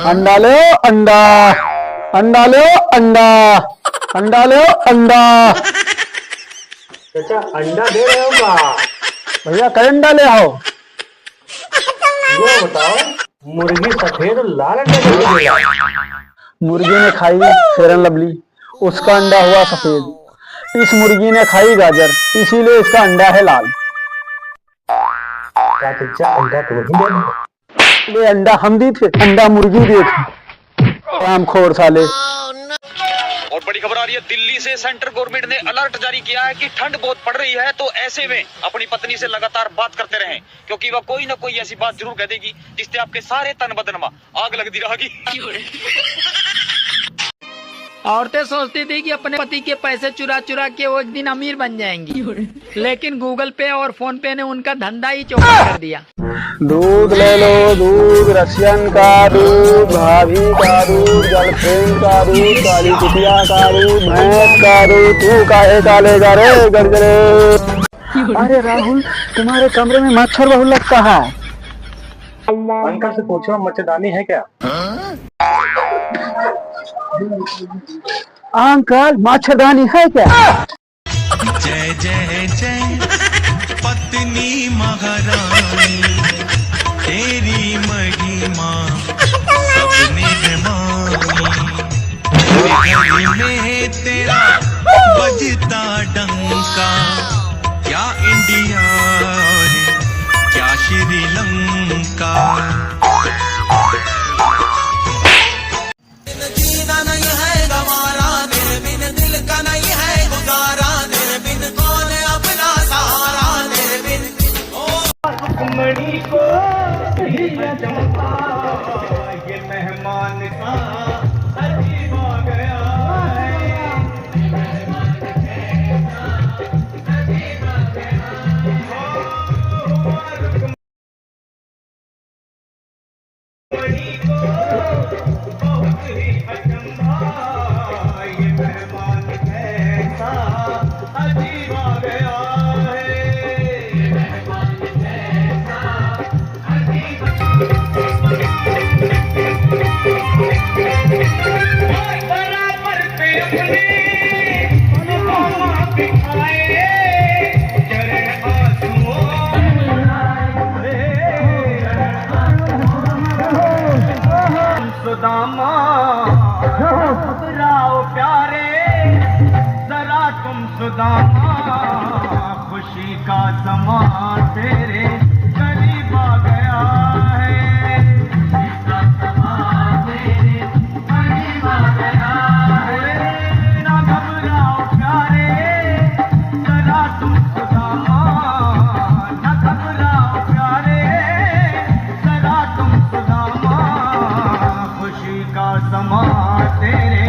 अंडा लो अंडा, अंडा लो अंडा, अंडा लो अंडा। चाचा अंडा दे रहे हो का? भैया कई अंडा ले आओ। ये बताओ मुर्गी सफेद और लाल अंडा कैसे देगा? मुर्गी ने खाई फेरन लवली, उसका अंडा हुआ सफेद। इस मुर्गी ने खाई गाजर, इसीलिए इसका अंडा है लाल। क्या चाचा अंडा तो वही दे दो। ये अंडा हम दी थे, अंडा मुर्गी दी थी। काम खोर साले। और बड़ी खबर आ रही है दिल्ली से। सेंट्रल गवर्नमेंट ने अलर्ट जारी किया है कि ठंड बहुत पड़ रही है, तो ऐसे में अपनी पत्नी से लगातार बात करते रहें, क्योंकि वह कोई ना कोई ऐसी बात जरूर कह देगी जिससे आपके सारे तन बदन में आग लगती रहेगी। औरतें सोचती थी कि अपने पति के पैसे चुरा चुरा के वो एक दिन अमीर बन जाएंगी, लेकिन गूगल पे और फोन पे ने उनका धंधा ही चौपट कर दिया। दूध ले लो दूध, रशियन का दूध, भाभी का दूध, गर्लफ्रेंड का दूध, काली कुतिया का दूध, भैंस का दूध। तू काहे का लेगा रे गरगरे? अरे राहुल, तुम्हारे कमरे में मच्छर बहुत लगता है। अंकल से पूछो मच्छरदानी है क्या? अंकल मच्छरदानी है क्या? जय जय जय पत्नी महारानी, तेरी महिमा सबने मानी। घर में तेरा बजता डंका, क्या इंडिया है क्या श्रीलंका। जीना नहीं है गवारा, तेरे बिन दिल का नहीं है गुजारा, तेरे बिन कौन अपना सहारा, तेरे बिन मणि को ये मेहमान का अजीब आ गया है। मणि को बहुत ही अचंभा, ये मेहमान कैसा अजीब आ गया है। ये मेहमान कैसा अजीब बराबर पे अपने अनुभव दिखाए, चरण आंसुओं सुदामा घबराओ प्यारे, जरा तुम सुदामा, खुशी का समा तेरे करीब आ गया है। खुशी का समा तेरे करीब आ गया है। ना घबराओ प्यारे, जरा तुम सुदामा, ना घबराओ प्यारे, जरा तुम सुदामा, खुशी का समा तेरे